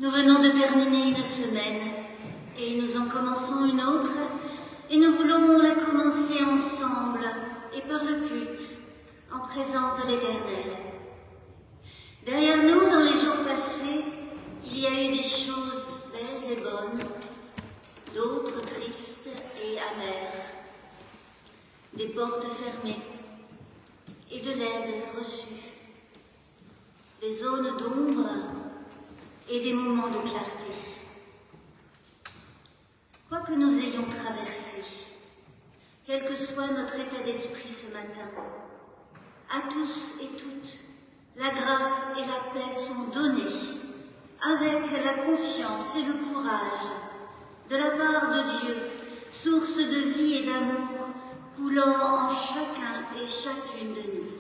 Nous venons de terminer une semaine et nous en commençons une autre et nous voulons la commencer ensemble et par le culte, en présence de l'Éternel. Derrière nous, dans les jours passés, il y a eu des choses belles et bonnes, d'autres tristes et amères, des portes fermées et de l'aide reçue, des zones d'ombre et des moments de clarté. Quoi que nous ayons traversé, quel que soit notre état d'esprit ce matin, à tous et toutes, la grâce et la paix sont données avec la confiance et le courage de la part de Dieu, source de vie et d'amour coulant en chacun et chacune de nous.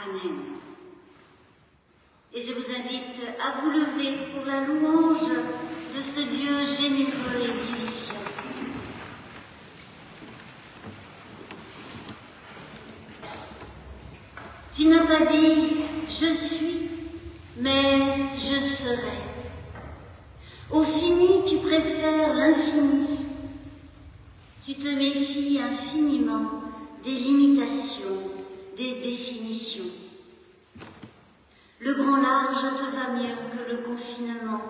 Amen. Et je vous invite à vous lever pour la louange de ce Dieu généreux et vivifiant. Tu n'as pas dit « je suis », mais « je serai ». Au fini, tu préfères l'infini. Tu te méfies infiniment des limitations, des définitions. Le grand large te va mieux que le confinement.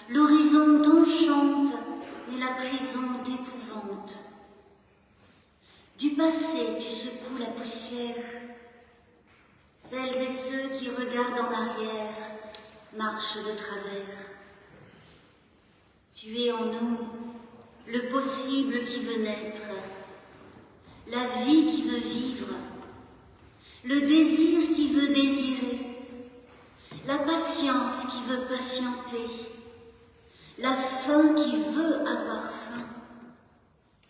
L'horizon t'enchante, mais la prison t'épouvante. Du passé, tu secoues la poussière. Celles et ceux qui regardent en arrière marchent de travers. Tu es en nous le possible qui veut naître, la vie qui veut vivre, le désir qui veut désirer, la patience qui veut patienter, la faim qui veut avoir faim,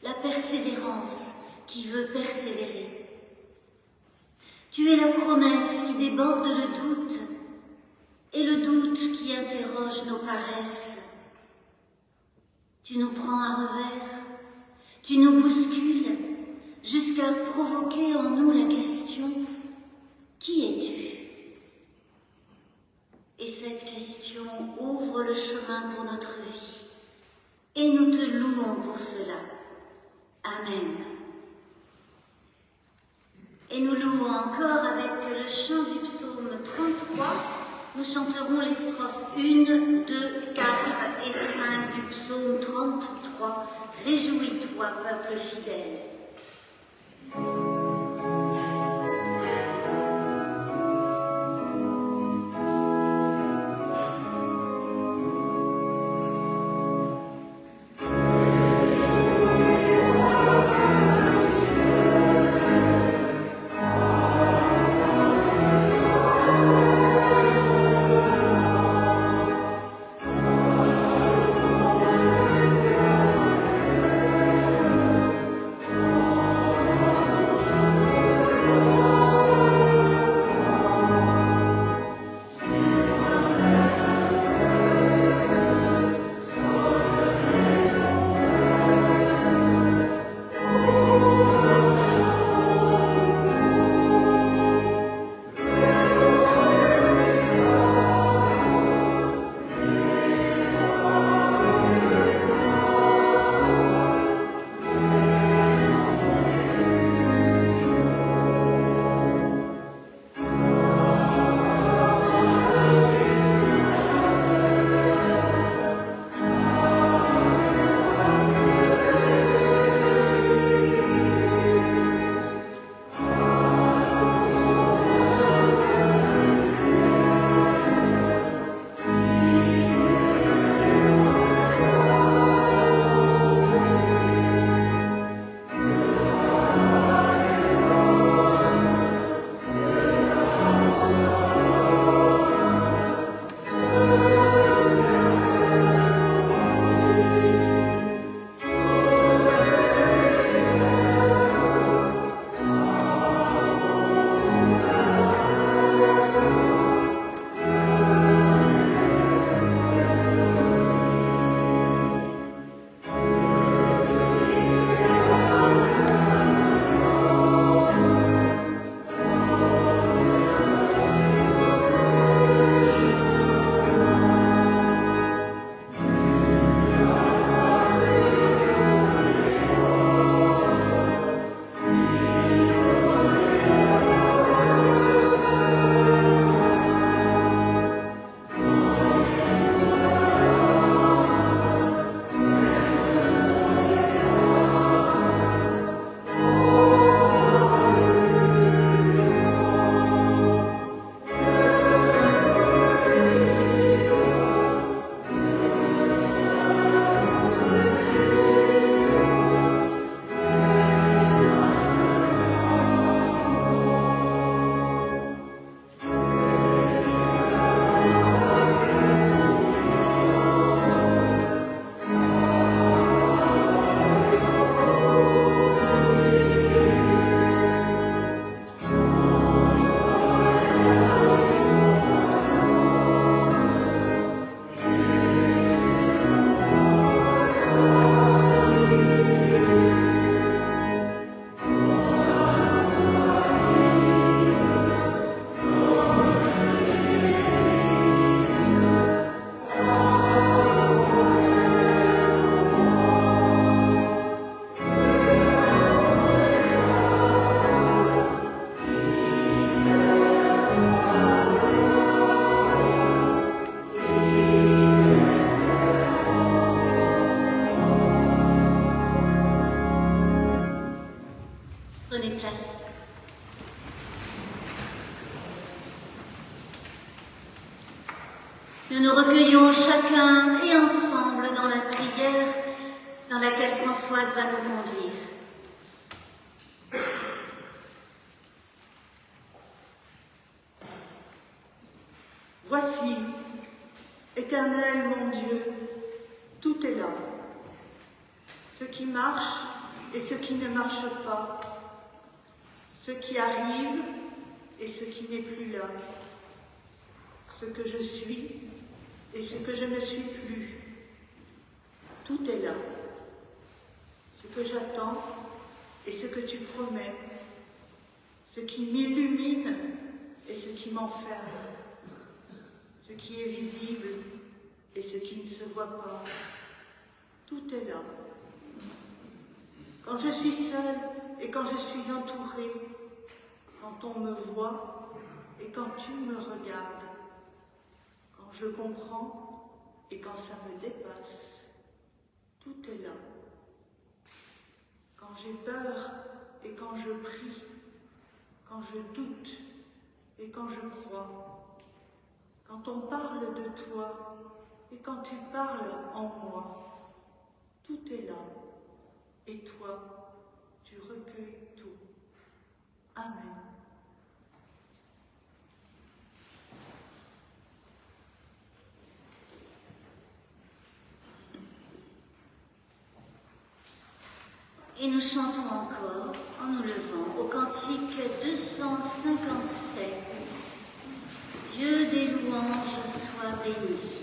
la persévérance qui veut persévérer. Tu es la promesse qui déborde le doute et le doute qui interroge nos paresses. Tu nous prends à revers, tu nous bouscules jusqu'à provoquer en nous la question « Qui es-tu » Et cette question ouvre le chemin pour notre vie et nous te louons pour cela. Amen. Et nous louons encore avec le chant du psaume 33. Nous chanterons les strophes 1, 2, 4 et 5 du psaume 33. Réjouis-toi, peuple fidèle. nous recueillons chacun et ensemble dans la prière dans laquelle Françoise va nous conduire. Voici, Éternel mon Dieu, tout est là. Ce qui marche et ce qui ne marche pas, ce qui arrive et ce qui n'est plus là, ce que je suis et ce que je ne suis plus. Tout est là. Ce que j'attends et ce que tu promets, ce qui m'illumine et ce qui m'enferme, ce qui est visible et ce qui ne se voit pas. Tout est là. Quand je suis seule et quand je suis entourée, quand on me voit et quand tu me regardes, quand je comprends et quand ça me dépasse, tout est là. Quand j'ai peur et quand je prie, quand je doute et quand je crois, quand on parle de toi et quand tu parles en moi, tout est là. Et toi, tu recueilles tout. Amen. Et nous chantons encore, en nous levant, au cantique 257. Dieu des louanges soit béni.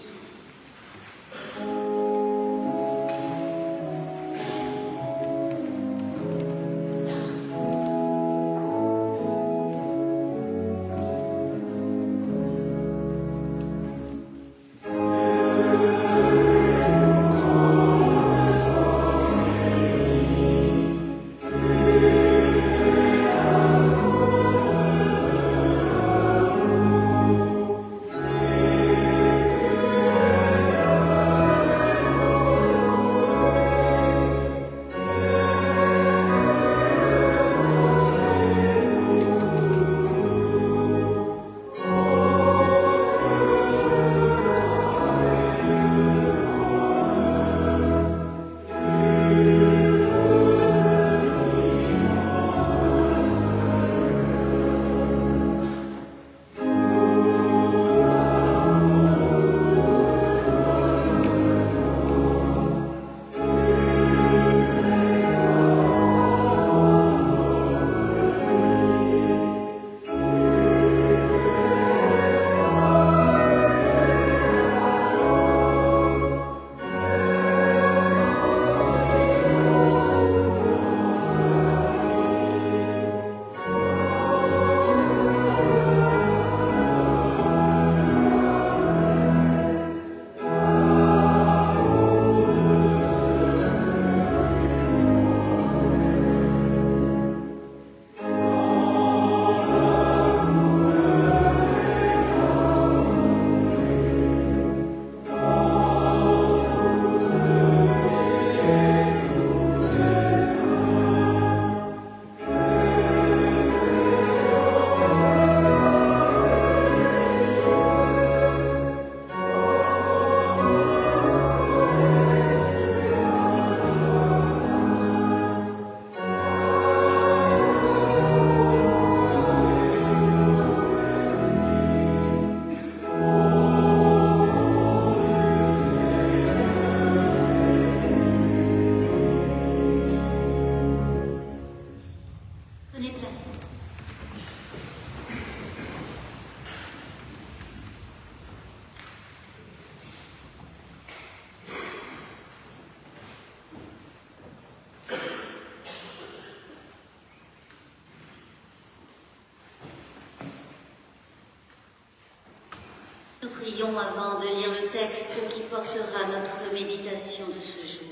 Nous prions avant de lire le texte qui portera notre méditation de ce jour.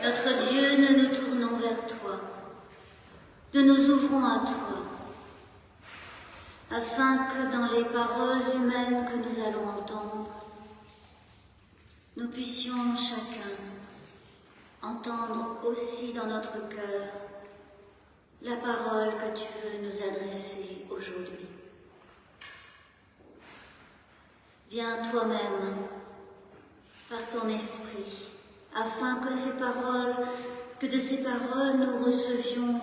Notre Dieu, nous nous tournons vers toi, nous nous ouvrons à toi, afin que dans les paroles humaines que nous allons entendre, nous puissions chacun entendre aussi dans notre cœur la parole que tu veux nous adresser aujourd'hui. Viens toi-même, par ton esprit, afin que de ces paroles nous recevions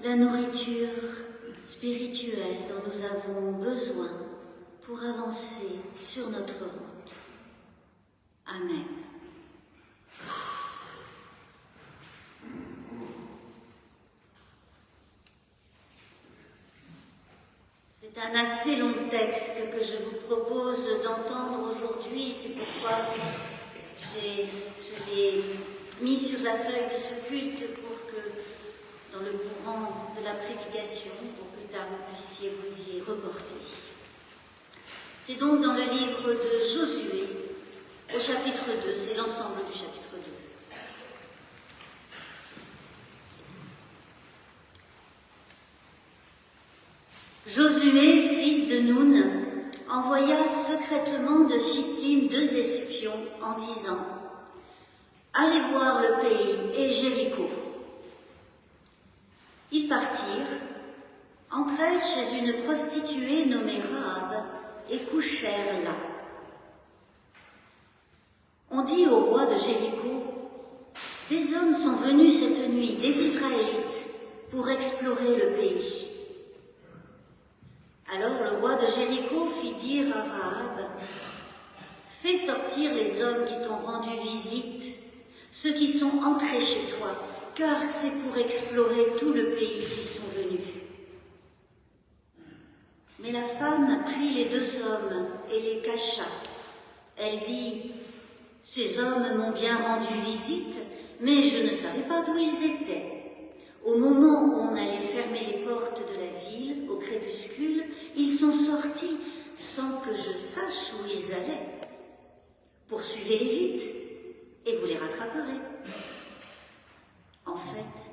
la nourriture spirituelle dont nous avons besoin pour avancer sur notre route. Amen. C'est un assez long texte que je vous propose d'entendre aujourd'hui, c'est pourquoi je l'ai mis sur la feuille de ce culte pour que, dans le courant de la prédication, pour plus tard vous puissiez vous y reporter. C'est donc dans le livre de Josué, au chapitre 2, c'est l'ensemble du chapitre 2. Josué, fils de Nun, envoya secrètement de Chittim 2 espions en disant « Allez voir le pays et Jéricho ». Ils partirent, entrèrent chez une prostituée nommée Rahab et couchèrent là. On dit au roi de Jéricho « Des hommes sont venus cette nuit, des Israélites, pour explorer le pays. » Alors le roi de Jéricho fit dire à Rahab « Fais sortir les hommes qui t'ont rendu visite, ceux qui sont entrés chez toi, car c'est pour explorer tout le pays qu'ils sont venus. » Mais la femme prit les 2 hommes et les cacha. Elle dit « Ces hommes m'ont bien rendu visite, mais je ne savais pas d'où ils étaient. Au moment où on allait fermer les portes de la ville, au crépuscule, ils sont sortis sans que je sache où ils allaient. Poursuivez-les vite et vous les rattraperez. » En fait,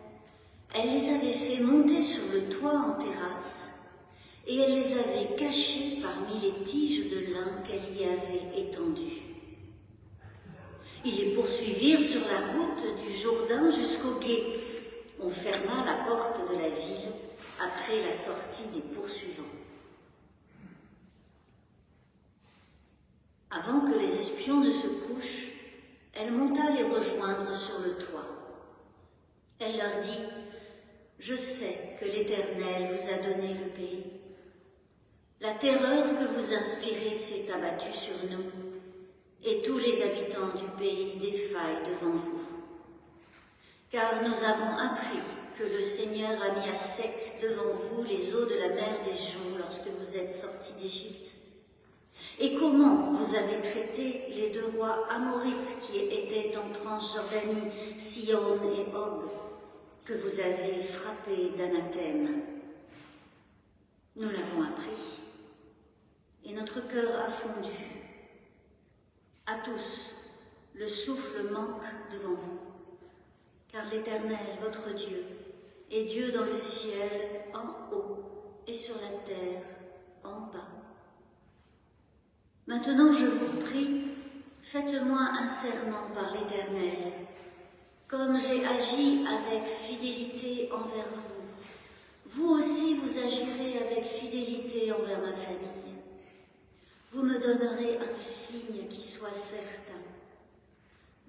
elle les avait fait monter sur le toit en terrasse et elle les avait cachés parmi les tiges de lin qu'elle y avait étendues. Ils les poursuivirent sur la route du Jourdain jusqu'au gué. On ferma la porte de la ville après la sortie des poursuivants. Avant que les espions ne se couchent, elle monta les rejoindre sur le toit. Elle leur dit « Je sais que l'Éternel vous a donné le pays. La terreur que vous inspirez s'est abattue sur nous, et tous les habitants du pays défaillent devant vous. Car nous avons appris que le Seigneur a mis à sec devant vous les eaux de la mer des Joncs lorsque vous êtes sortis d'Égypte. Et comment vous avez traité les 2 rois amorites qui étaient en Transjordanie, Sihon et Og, que vous avez frappés d'anathème. Nous l'avons appris, et notre cœur a fondu. À tous, le souffle manque devant vous. Car l'Éternel, votre Dieu, est Dieu dans le ciel en haut et sur la terre en bas. Maintenant, je vous prie, faites-moi un serment par l'Éternel, comme j'ai agi avec fidélité envers vous. Vous aussi, vous agirez avec fidélité envers ma famille. Vous me donnerez un signe qui soit certain.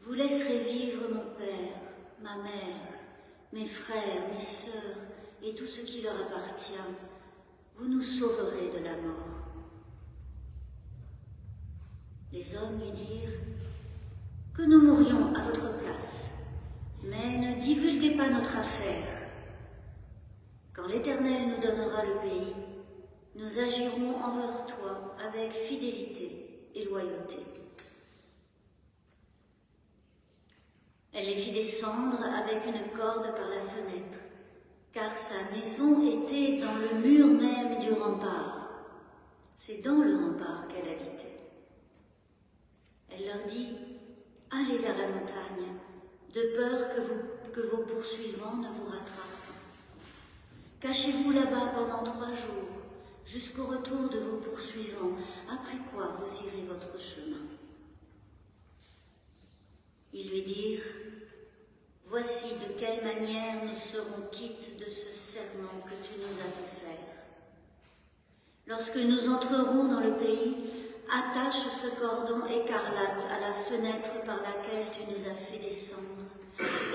Vous laisserez vivre mon père, ma mère, mes frères, mes sœurs et tout ce qui leur appartient, vous nous sauverez de la mort. Les hommes lui dirent que nous mourions à votre place, mais ne divulguez pas notre affaire. Quand l'Éternel nous donnera le pays, nous agirons envers toi avec fidélité et loyauté. Elle les fit descendre avec une corde par la fenêtre, car sa maison était dans le mur même du rempart. C'est dans le rempart qu'elle habitait. Elle leur dit « Allez vers la montagne, de peur que vos poursuivants ne vous rattrapent. Cachez-vous là-bas pendant 3 jours, jusqu'au retour de vos poursuivants, après quoi vous irez votre chemin. » Ils lui dirent « voici de quelle manière nous serons quittes de ce serment que tu nous as fait faire. Lorsque nous entrerons dans le pays, attache ce cordon écarlate à la fenêtre par laquelle tu nous as fait descendre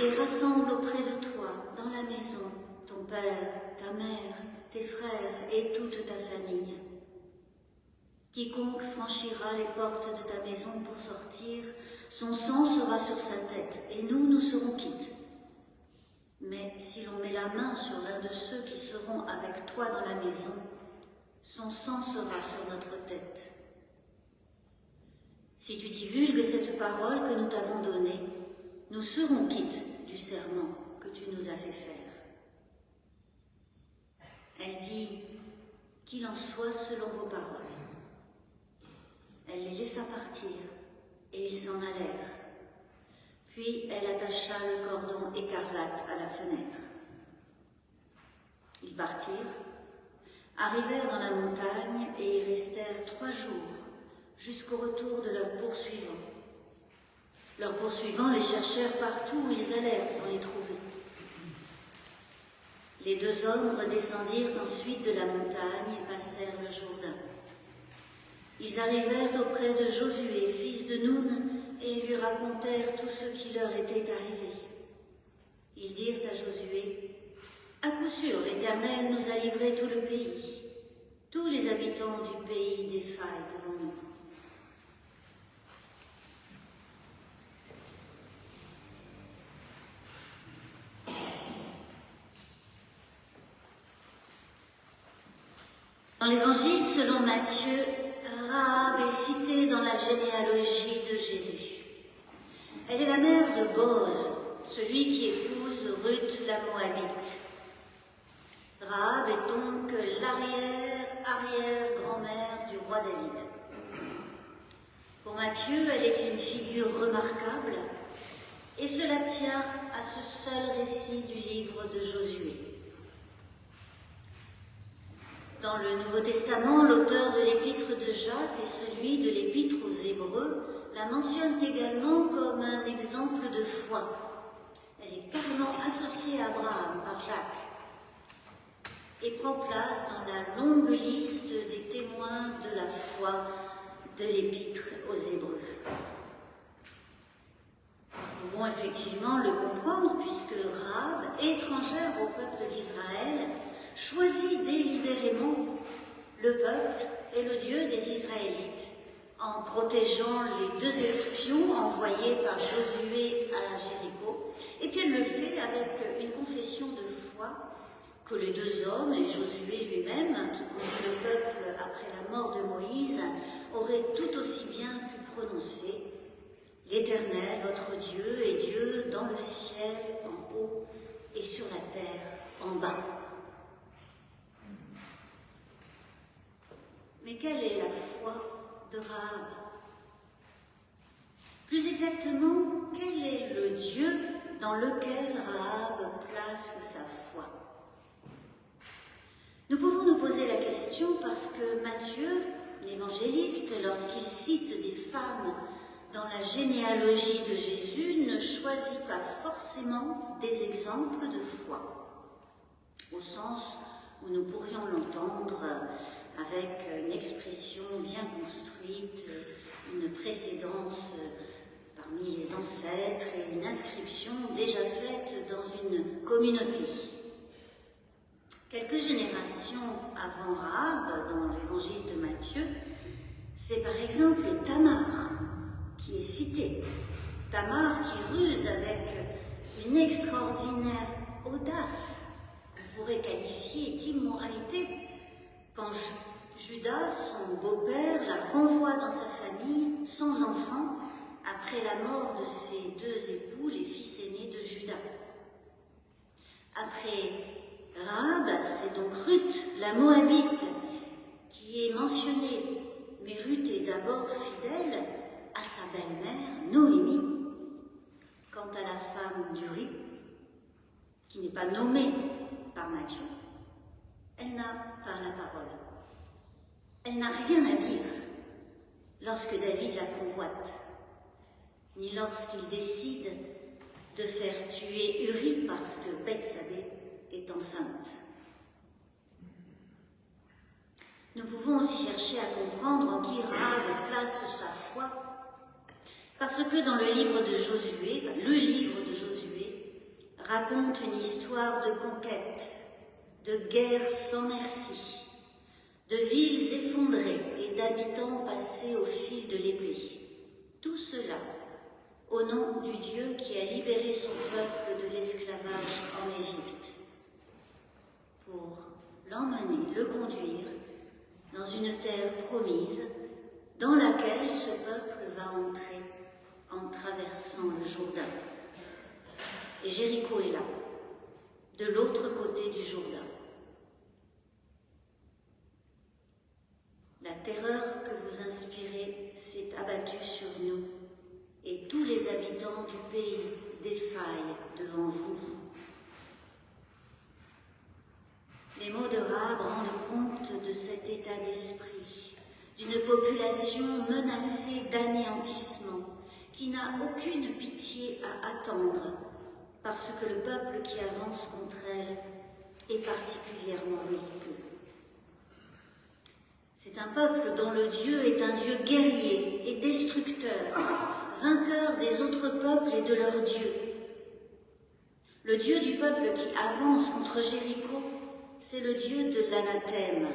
et rassemble auprès de toi, dans la maison, ton père, ta mère, tes frères et toute ta famille. Quiconque franchira les portes de ta maison pour sortir, son sang sera sur sa tête, et nous serons quittes. Mais si l'on met la main sur l'un de ceux qui seront avec toi dans la maison, son sang sera sur notre tête. Si tu divulgues cette parole que nous t'avons donnée, nous serons quittes du serment que tu nous as fait faire. Elle dit, qu'il en soit selon vos paroles. Elle les laissa partir, et ils s'en allèrent. Puis elle attacha le cordon écarlate à la fenêtre. Ils partirent, arrivèrent dans la montagne et y restèrent 3 jours, jusqu'au retour de leurs poursuivants. Leurs poursuivants les cherchèrent partout où ils allèrent sans les trouver. Les 2 hommes redescendirent ensuite de la montagne et passèrent le Jourdain. Ils arrivèrent auprès de Josué, fils de Nun, et lui racontèrent tout ce qui leur était arrivé. Ils dirent à Josué, « À coup sûr, l'Éternel nous a livré tout le pays. Tous les habitants du pays défaillent devant nous. » Dans l'Évangile selon Matthieu, Rahab est citée dans la généalogie de Jésus. Elle est la mère de Boz, celui qui épouse Ruth la Moabite. Rahab est donc l'arrière-arrière-grand-mère du roi David. Pour Matthieu, elle est une figure remarquable, et cela tient à ce seul récit du livre de Josué. Dans le Nouveau Testament, l'auteur de l'épître de Jacques et celui de l'épître aux Hébreux la mentionnent également comme un exemple de foi. Elle est carrément associée à Abraham par Jacques et prend place dans la longue liste des témoins de la foi de l'épître aux Hébreux. Nous pouvons effectivement le comprendre puisque Rahab, étrangère au peuple d'Israël, choisit délibérément le peuple et le Dieu des Israélites en protégeant les 2 espions envoyés par Josué à Jéricho. Et puis elle le fait avec une confession de foi que les 2 hommes et Josué lui-même, qui conduit le peuple après la mort de Moïse, auraient tout aussi bien pu prononcer « L'Éternel, votre Dieu, est Dieu dans le ciel en haut et sur la terre en bas. » Mais quelle est la foi de Rahab? Plus exactement, quel est le Dieu dans lequel Rahab place sa foi? Nous pouvons nous poser la question parce que Matthieu, l'évangéliste, lorsqu'il cite des femmes dans la généalogie de Jésus, ne choisit pas forcément des exemples de foi, au sens où nous pourrions l'entendre avec une expression bien construite, une précédence parmi les ancêtres et une inscription déjà faite dans une communauté. Quelques générations avant Rahab, dans l'évangile de Matthieu, c'est par exemple Tamar qui est citée. Tamar qui ruse avec une extraordinaire audace, qu'on pourrait qualifier d'immoralité, quand Judas, son beau-père, la renvoie dans sa famille sans enfant après la mort de ses 2 époux, les fils aînés de Judas. Après Rahab, c'est donc Ruth, la Moabite, qui est mentionnée. Mais Ruth est d'abord fidèle à sa belle-mère, Noémie. Quant à la femme d'Uri, qui n'est pas nommée par Matthieu, elle n'a pas la parole. Elle n'a rien à dire lorsque David la convoite, ni lorsqu'il décide de faire tuer Uri parce que Bethsabée est enceinte. Nous pouvons aussi chercher à comprendre en qui Rahab place sa foi, parce que dans le livre de Josué raconte une histoire de conquête, de guerre sans merci, de villes effondrées et d'habitants passés au fil de l'épée. Tout cela au nom du Dieu qui a libéré son peuple de l'esclavage en Égypte, pour l'emmener, le conduire dans une terre promise dans laquelle ce peuple va entrer en traversant le Jourdain. Et Jéricho est là, de l'autre côté du Jourdain. La terreur que vous inspirez s'est abattue sur nous, et tous les habitants du pays défaillent devant vous. Les mots de Rahab rendent compte de cet état d'esprit, d'une population menacée d'anéantissement, qui n'a aucune pitié à attendre, parce que le peuple qui avance contre elle est particulièrement belliqueux. C'est un peuple dont le Dieu est un Dieu guerrier et destructeur, vainqueur des autres peuples et de leur Dieu. Le Dieu du peuple qui avance contre Jéricho, c'est le Dieu de l'anathème,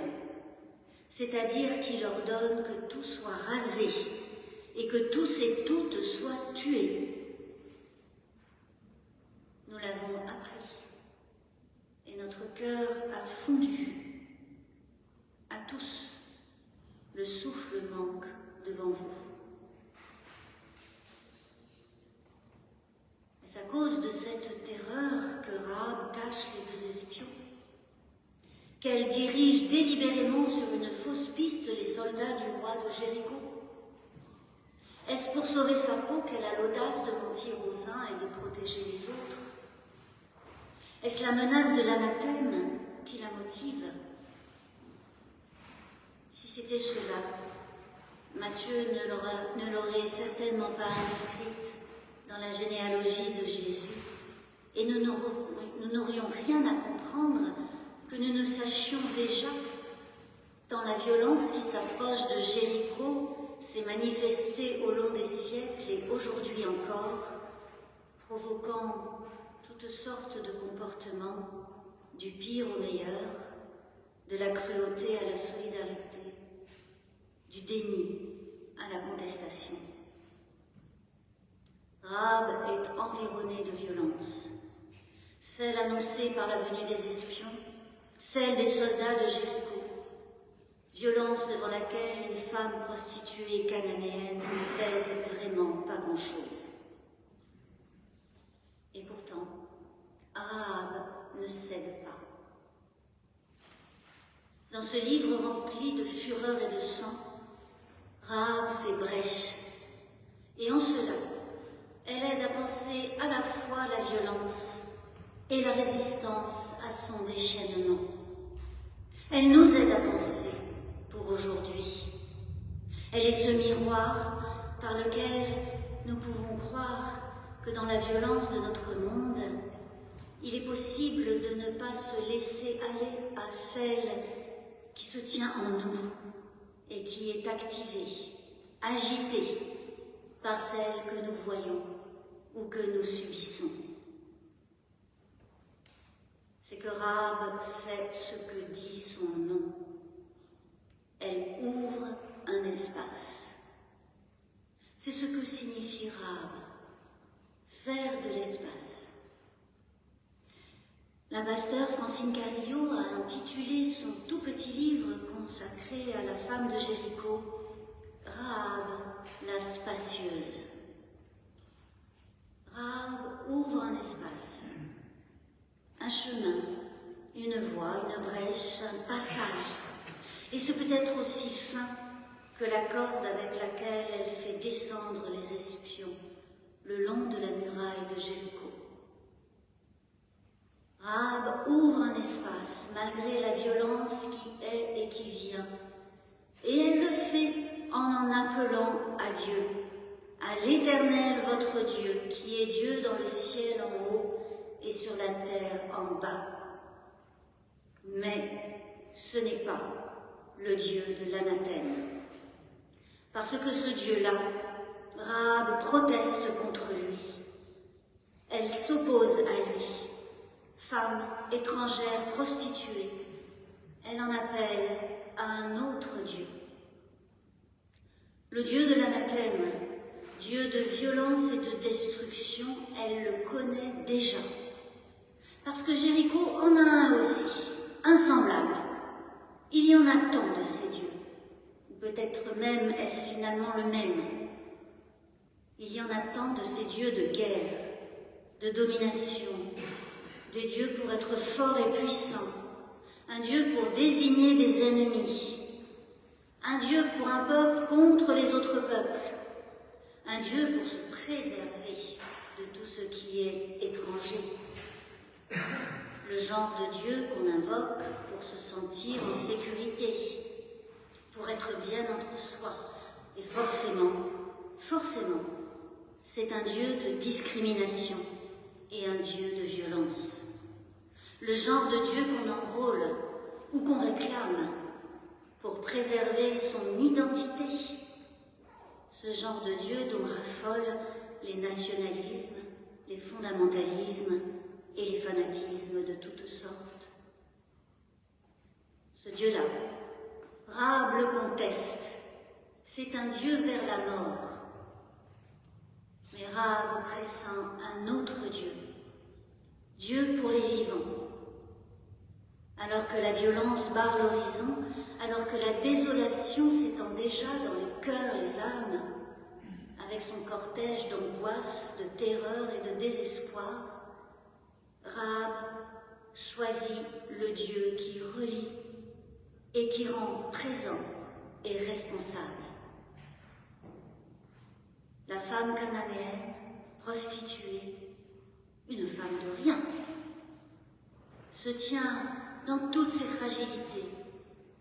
c'est-à-dire qu'il ordonne que tout soit rasé et que tous et toutes soient tués. Nous l'avons appris et notre cœur a fondu. À tous, le souffle manque devant vous. C'est à cause de cette terreur que Rahab cache les deux espions, qu'elle dirige délibérément sur une fausse piste les soldats du roi de Jéricho. Est-ce pour sauver sa peau qu'elle a l'audace de mentir aux uns et de protéger les autres? Est-ce la menace de l'anathème qui la motive? Si c'était cela, Matthieu ne l'aurait certainement pas inscrite dans la généalogie de Jésus, et nous n'aurions rien à comprendre que nous ne sachions déjà, tant la violence qui s'approche de Jéricho s'est manifestée au long des siècles et aujourd'hui encore, provoquant toutes sortes de comportements, du pire au meilleur, de la cruauté à la solidarité, du déni à la contestation. Rahab est environnée de violence, celle annoncée par la venue des espions, celle des soldats de Jéricho, violence devant laquelle une femme prostituée cananéenne ne pèse vraiment pas grand-chose. Et pourtant, Rahab ne cède pas. Dans ce livre rempli de fureur et de sang, Rahab fait brèche, et en cela, elle aide à penser à la fois la violence et la résistance à son déchaînement. Elle nous aide à penser pour aujourd'hui. Elle est ce miroir par lequel nous pouvons croire que dans la violence de notre monde, il est possible de ne pas se laisser aller à celle qui se tient en nous et qui est activée, agitée par celle que nous voyons ou que nous subissons. C'est que Rahab fait ce que dit son nom. Elle ouvre un espace. C'est ce que signifie Rahab, faire de l'espace. La pasteur Francine Carillo a intitulé son tout petit livre consacré à la femme de Jéricho, Rahab la spacieuse. Rahab ouvre un espace, un chemin, une voie, une brèche, un passage. Et ce peut être aussi fin que la corde avec laquelle elle fait descendre les espions le long de la muraille de Jéricho. Rahab ouvre un espace malgré la violence qui est et qui vient. Et elle le fait en appelant à Dieu, à l'Éternel votre Dieu, qui est Dieu dans le ciel en haut et sur la terre en bas. Mais ce n'est pas le Dieu de l'anathème. Parce que ce Dieu-là, Rahab proteste contre lui. Elle s'oppose à lui. Femme étrangère prostituée, elle en appelle à un autre Dieu. Le Dieu de l'anathème, Dieu de violence et de destruction, elle le connaît déjà. Parce que Jéricho en a un aussi, un semblable. Il y en a tant de ces dieux. Peut-être même est-ce finalement le même. Il y en a tant de ces dieux de guerre, de domination, des dieux pour être forts et puissants, un Dieu pour désigner des ennemis, un Dieu pour un peuple contre les autres peuples, un Dieu pour se préserver de tout ce qui est étranger. Le genre de Dieu qu'on invoque pour se sentir en sécurité, pour être bien entre soi. Et forcément, c'est un Dieu de discrimination et un Dieu de violence. Le genre de Dieu qu'on enrôle ou qu'on réclame pour préserver son identité. Ce genre de Dieu dont raffolent les nationalismes, les fondamentalismes et les fanatismes de toutes sortes. Ce Dieu-là, Rahab le conteste, c'est un Dieu vers la mort. Mais Rahab pressent un autre Dieu, Dieu pour les vivants. Alors que la violence barre l'horizon, alors que la désolation s'étend déjà dans les cœurs, les âmes, avec son cortège d'angoisse, de terreur et de désespoir, Rahab choisit le Dieu qui relie et qui rend présent et responsable. La femme cananéenne, prostituée, une femme de rien, se tient dans toutes ses fragilités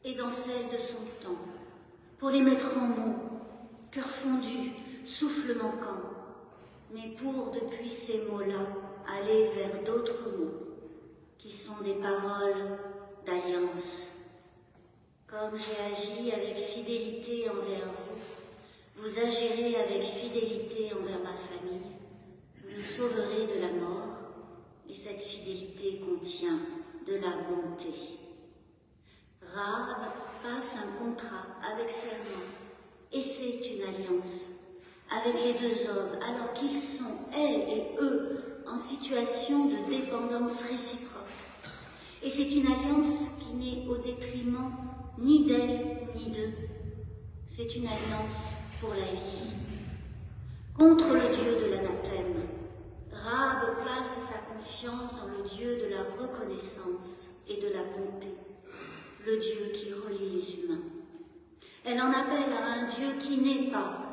et dans celles de son temps, pour les mettre en mots, cœur fondu, souffle manquant, mais pour, depuis ces mots-là, aller vers d'autres mots, qui sont des paroles d'alliance. Comme j'ai agi avec fidélité envers vous, vous agirez avec fidélité envers ma famille, vous nous sauverez de la mort, et cette fidélité contient de la bonté. Rahab passe un contrat avec serment, et c'est une alliance avec les deux hommes, alors qu'ils sont, elle et eux, en situation de dépendance réciproque. Et c'est une alliance qui n'est au détriment ni d'elle ni d'eux. C'est une alliance pour la vie. Contre le Dieu de l'anathème, Rahab place sa confiance dans le Dieu de la reconnaissance et de la bonté, le Dieu qui relie les humains. Elle en appelle à un Dieu qui n'est pas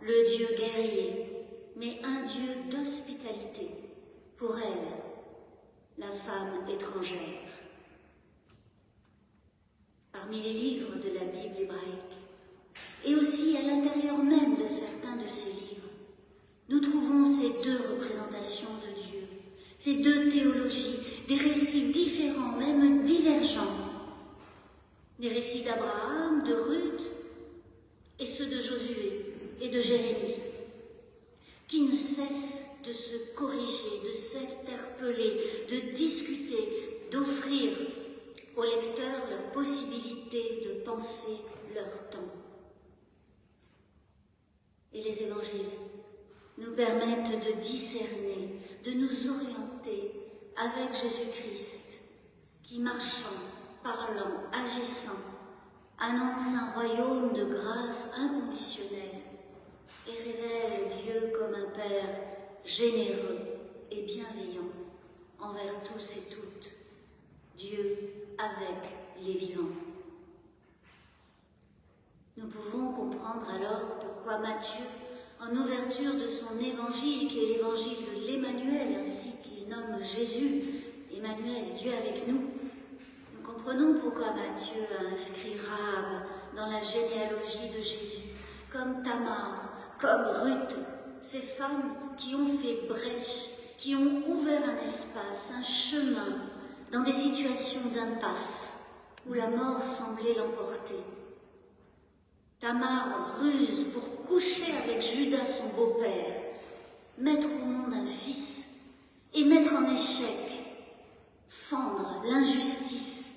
le Dieu guerrier, mais un Dieu d'hospitalité pour elle, la femme étrangère. Parmi les livres de la Bible hébraïque, et aussi à l'intérieur même de certains de ces livres, nous trouvons ces deux représentations de Dieu, ces deux théologies, des récits différents, même divergents. Les récits d'Abraham, de Ruth, et ceux de Josué et de Jérémie, qui ne cessent de se corriger, de s'interpeller, de discuter, d'offrir aux lecteurs la possibilité de penser leur temps. Et les évangiles nous permettent de discerner, de nous orienter avec Jésus-Christ, qui marchant, parlant, agissant, annonce un royaume de grâce inconditionnelle et révèle Dieu comme un Père généreux et bienveillant envers tous et toutes, Dieu avec les vivants. Nous pouvons comprendre alors pourquoi Matthieu, en ouverture de son évangile, qui est l'évangile de l'Emmanuel, ainsi qu'il nomme Jésus, Emmanuel, Dieu avec nous, nous comprenons pourquoi Matthieu a inscrit Rahab dans la généalogie de Jésus, comme Tamar, comme Ruth, ces femmes qui ont fait brèche, qui ont ouvert un espace, un chemin, dans des situations d'impasse, où la mort semblait l'emporter. Tamar ruse pour coucher avec Judas, son beau-père, mettre au monde un fils et mettre en échec, fendre l'injustice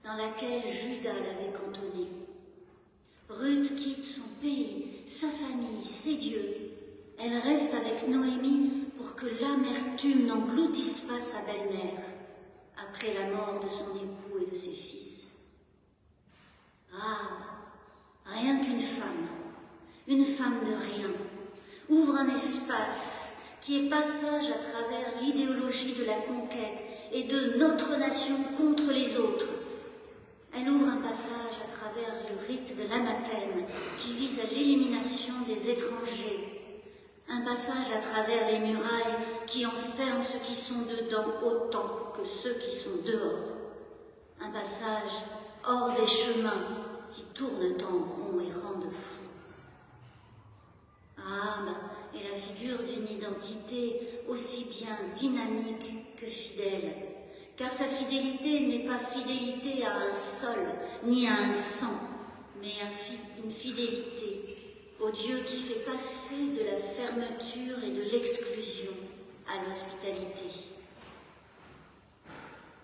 dans laquelle Judas l'avait cantonné. Ruth quitte son pays, sa famille, ses dieux. Elle reste avec Noémie pour que l'amertume n'engloutisse pas sa belle-mère après la mort de son époux et de ses fils. Ah, rien qu'une femme de rien, ouvre un espace qui est passage à travers l'idéologie de la conquête et de notre nation contre les autres. Elle ouvre un passage à travers le rite de l'anathème qui vise à l'élimination des étrangers. Un passage à travers les murailles qui enferment ceux qui sont dedans autant que ceux qui sont dehors. Un passage hors des chemins qui tournent en rond et rendent fou. Âme est la figure d'une identité aussi bien dynamique que fidèle, car sa fidélité n'est pas fidélité à un sol ni à un sang, mais une fidélité au Dieu qui fait passer de la fermeture et de l'exclusion à l'hospitalité.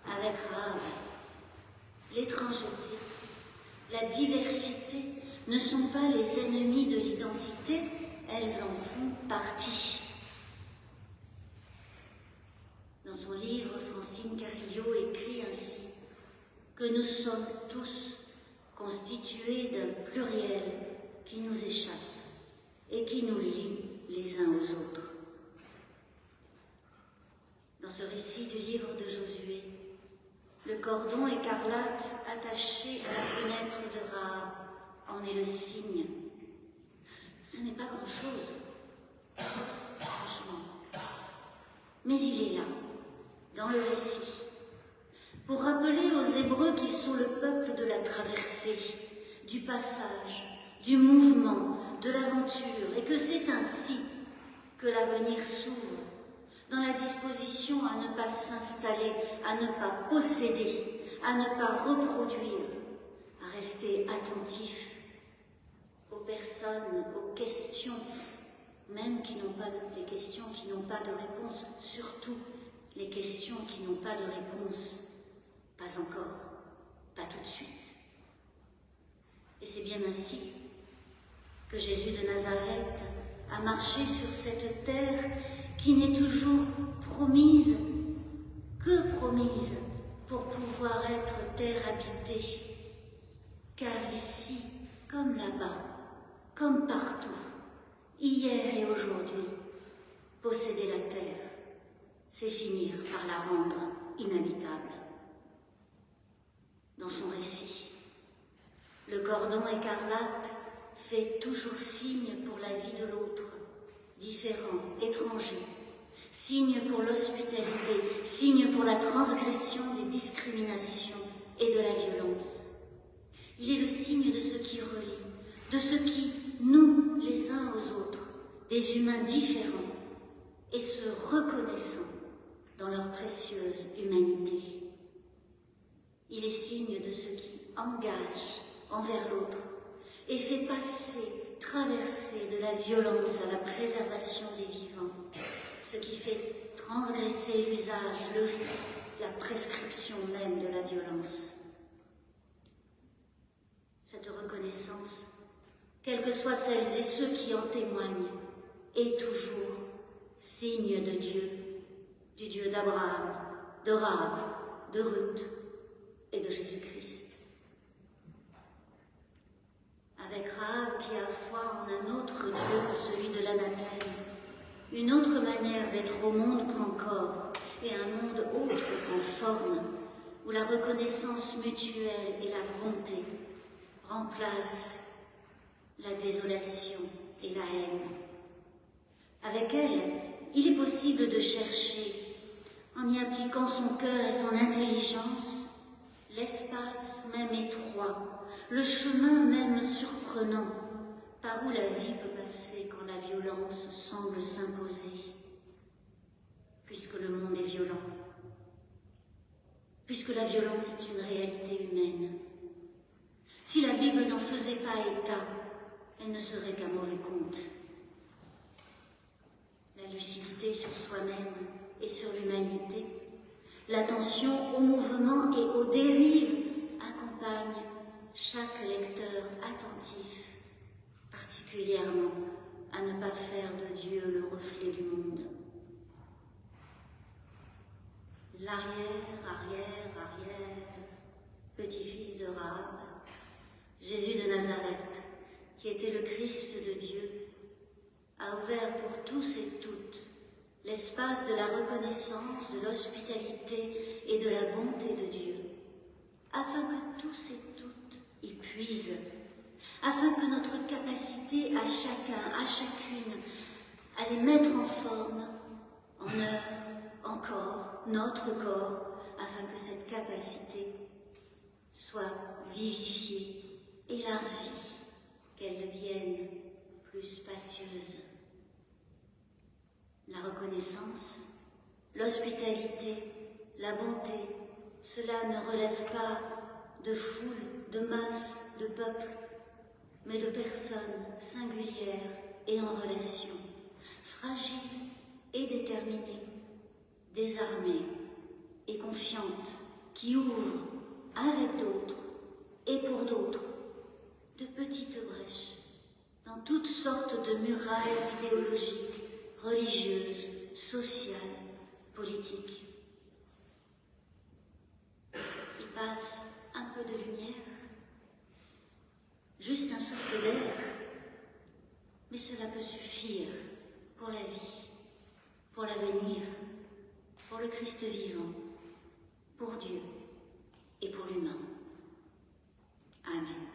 Avec Rahab, l'étrangeté, la diversité ne sont pas les ennemis de l'identité, elles en font partie. Dans son livre, Francine Carillo écrit ainsi que nous sommes tous constitués d'un pluriel qui nous échappe et qui nous lie les uns aux autres. Dans ce récit du livre de Josué, le cordon écarlate attaché à la fenêtre de Rahab en est le signe. Ce n'est pas grand-chose, franchement, mais il est là, dans le récit, pour rappeler aux Hébreux qu'ils sont le peuple de la traversée, du passage, du mouvement, de l'aventure, et que c'est ainsi que l'avenir s'ouvre, dans la disposition à ne pas s'installer, à ne pas posséder, à ne pas reproduire, à rester attentif aux personnes, aux questions, même les questions qui n'ont pas de réponse, surtout les questions qui n'ont pas de réponse, pas encore, pas tout de suite. Et c'est bien ainsi que Jésus de Nazareth a marché sur cette terre qui n'est toujours promise que promise pour pouvoir être terre habitée. Car ici, comme là-bas, comme partout, hier et aujourd'hui, posséder la terre, c'est finir par la rendre inhabitable. Dans son récit, le cordon écarlate fait toujours signe pour la vie de l'autre, différent, étranger, signe pour l'hospitalité, signe pour la transgression des discriminations et de la violence. Il est le signe de ce qui relie, de ce qui noue les uns aux autres, des humains différents et se reconnaissant dans leur précieuse humanité. Il est signe de ce qui engage envers l'autre et fait passer, traverser de la violence à la préservation des vivants, ce qui fait transgresser l'usage, le rite, la prescription même de la violence. Cette reconnaissance, quelles que soient celles et ceux qui en témoignent, est toujours signe de Dieu, du Dieu d'Abraham, de Rahab, de Ruth et de Jésus-Christ. Avec Rahab qui a foi en un autre Dieu que celui de l'anathème, une autre manière d'être au monde prend corps, et un monde autre en forme, où la reconnaissance mutuelle et la bonté remplacent la désolation et la haine. Avec elle, il est possible de chercher, en y appliquant son cœur et son intelligence, l'espace même étroit, le chemin même surprenant, Par où la vie peut passer quand la violence semble s'imposer, puisque le monde est violent, puisque la violence est une réalité humaine. Si la Bible n'en faisait pas état, elle ne serait qu'un mauvais conte. La lucidité sur soi-même et sur l'humanité, l'attention au mouvement et aux dérives accompagne chaque lecteur attentif, particulièrement à ne pas faire de Dieu le reflet du monde. Petit-fils de Rahab, Jésus de Nazareth, qui était le Christ de Dieu, a ouvert pour tous et toutes l'espace de la reconnaissance, de l'hospitalité et de la bonté de Dieu, afin que tous et toutes y puisent, afin que notre capacité à chacun, à chacune, à les mettre en forme, en œuvre, en corps, notre corps, afin que cette capacité soit vivifiée, élargie, qu'elle devienne plus spacieuse. La reconnaissance, l'hospitalité, la bonté, cela ne relève pas de foule, de masse, de peuple, mais de personnes singulières et en relation, fragiles et déterminées, désarmées et confiantes, qui ouvrent avec d'autres et pour d'autres de petites brèches dans toutes sortes de murailles idéologiques, religieuses, sociales, politiques. Il passe un peu de lumière, juste un souffle d'air, mais cela peut suffire pour la vie, pour l'avenir, pour le Christ vivant, pour Dieu et pour l'humain. Amen.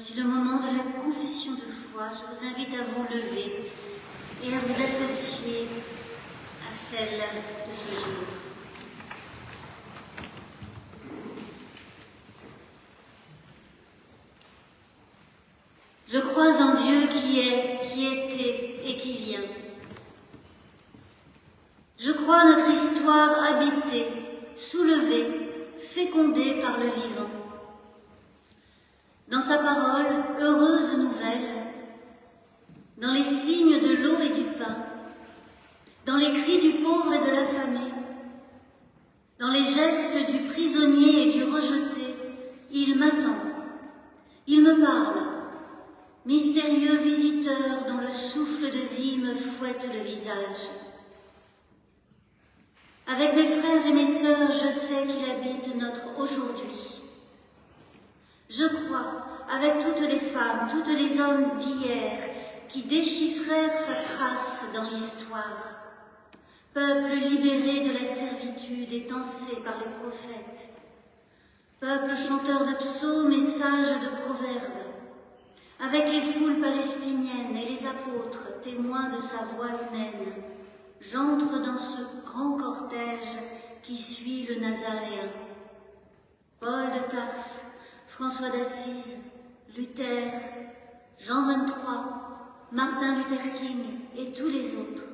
Voici le moment de la confession de foi. Je vous invite à vous lever et à vous associer à celle de ce jour. Je crois en Dieu qui est, qui était et qui vient. Je crois notre histoire habitée, soulevée, fécondée par le vivant. Dans sa parole, heureuse nouvelle, dans les signes de l'eau et du pain, dans les cris du pauvre et de l'affamé, dans les gestes du prisonnier et du rejeté, il m'attend, il me parle, mystérieux visiteur dont le souffle de vie me fouette le visage. Avec mes frères et mes sœurs, je sais qu'il habite notre aujourd'hui. Je crois, avec toutes les femmes, tous les hommes d'hier, qui déchiffrèrent sa trace dans l'histoire, peuple libéré de la servitude et tensé par les prophètes, peuple chanteur de psaumes et sage de proverbes, avec les foules palestiniennes et les apôtres, témoins de sa voix humaine, j'entre dans ce grand cortège qui suit le Nazaréen. Paul de Tarse, François d'Assise, Luther, Jean 23, Martin Luther King et tous les autres,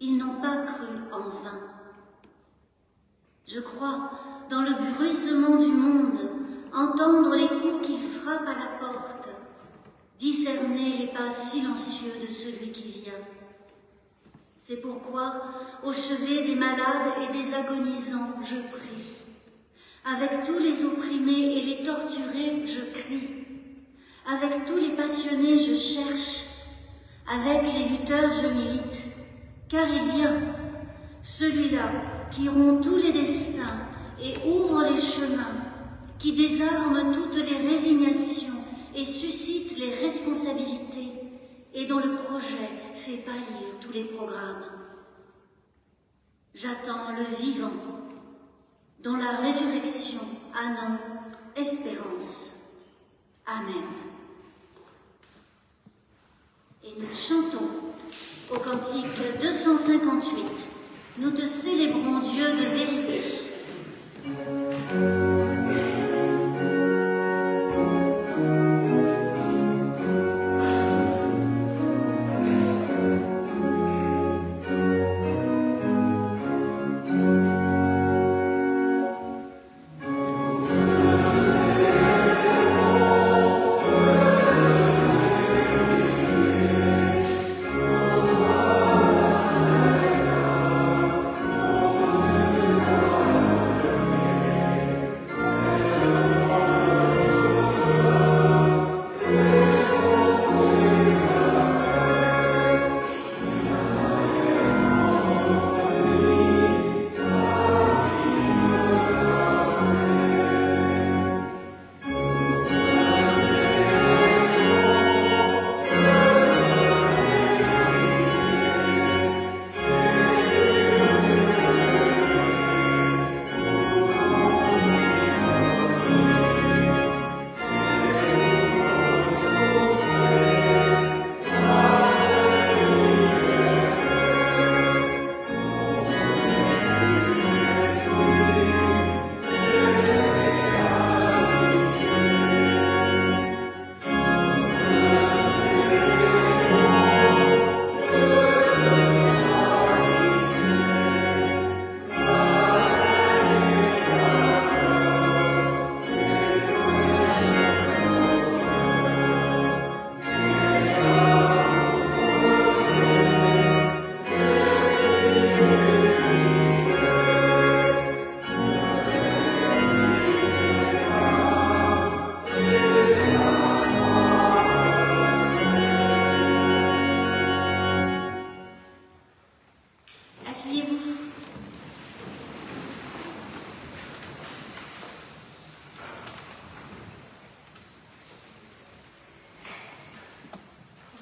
ils n'ont pas cru en vain. Je crois, dans le bruissement du monde, entendre les coups qu'il frappe à la porte, discerner les pas silencieux de celui qui vient. C'est pourquoi, au chevet des malades et des agonisants, je prie. Avec tous les opprimés et les torturés, je crie. Avec tous les passionnés, je cherche. Avec les lutteurs, je milite. Car il vient, celui-là qui rompt tous les destins et ouvre les chemins, qui désarme toutes les résignations et suscite les responsabilités, et dont le projet fait pâlir tous les programmes. J'attends le vivant, dont la résurrection a nom espérance. Amen. Et nous chantons au cantique 258. Nous te célébrons, Dieu de vérité.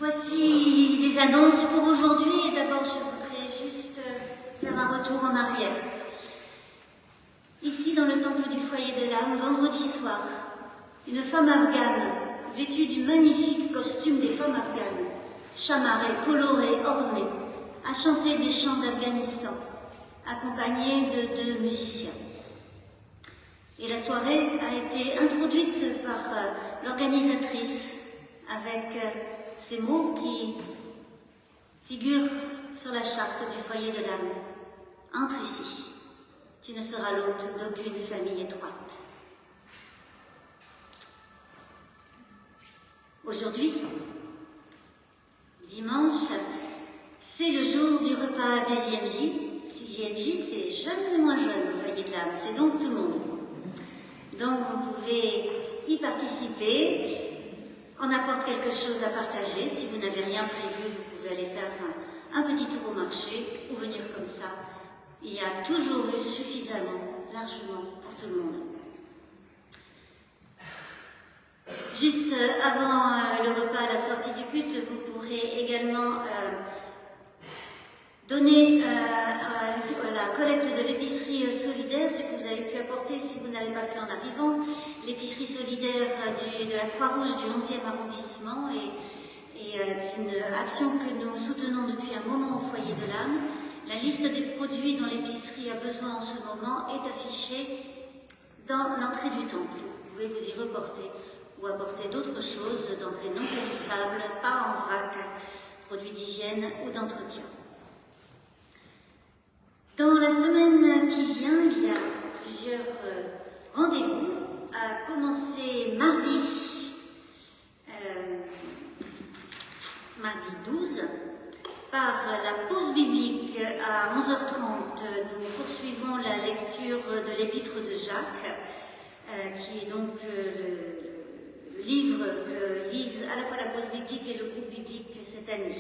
Voici des annonces pour aujourd'hui et d'abord je voudrais juste faire un retour en arrière. Ici dans le temple du foyer de l'âme, vendredi soir, une femme afghane vêtus du magnifique costume des femmes afghanes, chamarrées, colorées, ornées, à chanter des chants d'Afghanistan, accompagnés de 2 musiciens. Et la soirée a été introduite par l'organisatrice avec ces mots qui figurent sur la charte du foyer de l'âme. Entre ici, tu ne seras l'hôte d'aucune famille étroite. Aujourd'hui, dimanche, c'est le jour du repas des JMJ. JMJ, c'est jeunes et moins jeunes au foyer de l'âme, c'est donc tout le monde. Donc vous pouvez y participer, on apporte quelque chose à partager. Si vous n'avez rien prévu, vous pouvez aller faire un petit tour au marché ou venir comme ça. Il y a toujours eu suffisamment, largement, pour tout le monde. Juste avant le repas à la sortie du culte, vous pourrez également donner à la collecte de l'épicerie solidaire ce que vous avez pu apporter si vous n'avez pas fait en arrivant. L'épicerie solidaire de la Croix-Rouge du 11e arrondissement est une action que nous soutenons depuis un moment au foyer de l'âme. La liste des produits dont l'épicerie a besoin en ce moment est affichée dans l'entrée du temple. Vous pouvez vous y reporter ou apporter d'autres choses, denrées non périssables, pas en vrac, produits d'hygiène ou d'entretien. Dans la semaine qui vient, il y a plusieurs rendez-vous, à commencer mardi 12, par la pause biblique à 11h30. Nous poursuivons la lecture de l'Épître de Jacques, qui est donc le livre que lisent à la fois la pause biblique et le groupe biblique cette année.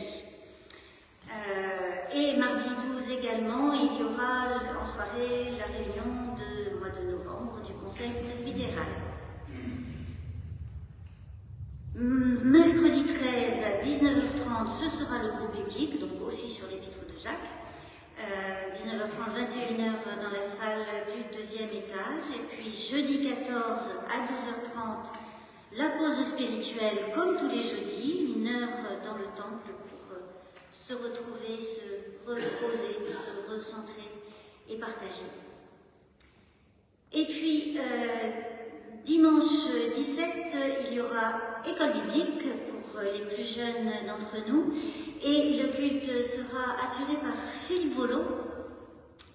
Et mardi 12 également, il y aura en soirée la réunion du mois de novembre du Conseil presbytéral. Mercredi 13 à 19h30, ce sera le groupe biblique, donc aussi sur l'Épître de Jacques. 19h30, 21h dans la salle du 2e étage. Et puis jeudi 14 à 12h30, la pause spirituelle comme tous les jeudis, 1 heure dans le temple pour se retrouver, se reposer, se recentrer et partager. Et puis, dimanche 17, il y aura école biblique pour les plus jeunes d'entre nous. Et le culte sera assuré par Philippe Volo,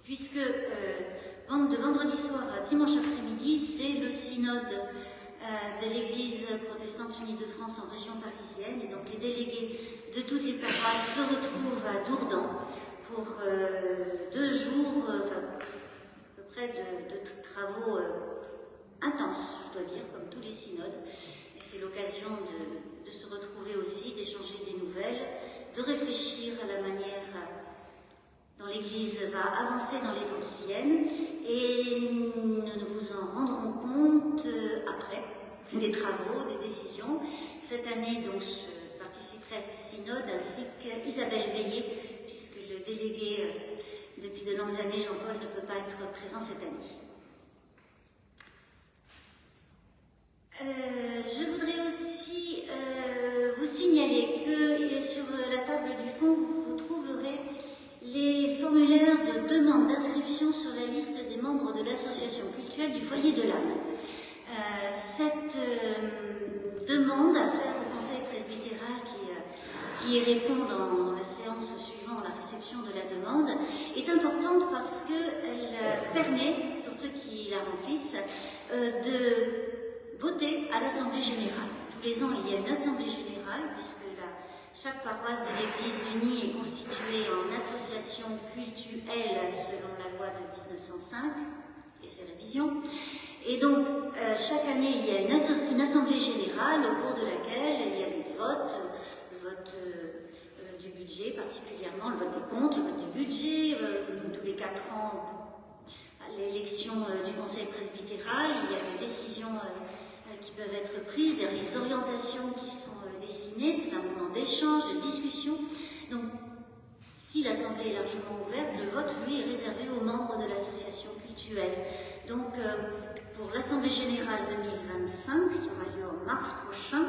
puisque de vendredi soir à dimanche après-midi, c'est le synode de l'Église protestante unie de France en région parisienne. Et donc les délégués de toutes les paroisses se retrouvent à Dourdan pour 2 jours, à peu près de travaux intenses, je dois dire, comme tous les synodes. Et c'est l'occasion de se retrouver aussi, d'échanger des nouvelles, de réfléchir à la manière dont l'Église va avancer dans les temps qui viennent. Et nous vous en rendrons compte après des travaux, des décisions. Cette année, donc, je participerai à ce synode ainsi qu'Isabelle Veillé, puisque le délégué depuis de longues années, Jean-Paul, ne peut pas être présent cette année. Je voudrais aussi vous signaler que sur la table du fond, vous trouverez les formulaires de demande d'inscription sur la liste des membres de l'association cultuelle du foyer de l'âme. Cette demande à faire au conseil presbytéral qui y répond dans la séance suivant la réception de la demande est importante parce qu'elle permet, pour ceux qui la remplissent, de voter à l'Assemblée générale. Tous les ans, il y a une Assemblée générale, puisque chaque paroisse de l'Église unie est constituée en association cultuelle selon la loi de 1905, et c'est la vision. Et donc, chaque année, il y a une Assemblée générale au cours de laquelle il y a des votes, le vote du budget particulièrement, le vote des comptes, le vote du budget, tous les 4 ans, à l'élection du conseil presbytéral, il y a des décisions qui peuvent être prises, des orientations qui sont dessinées, c'est un moment d'échange, de discussion. Donc, si l'Assemblée est largement ouverte, le vote, lui, est réservé aux membres de l'association cultuelle. Donc, pour l'Assemblée générale 2025, qui aura lieu en mars prochain,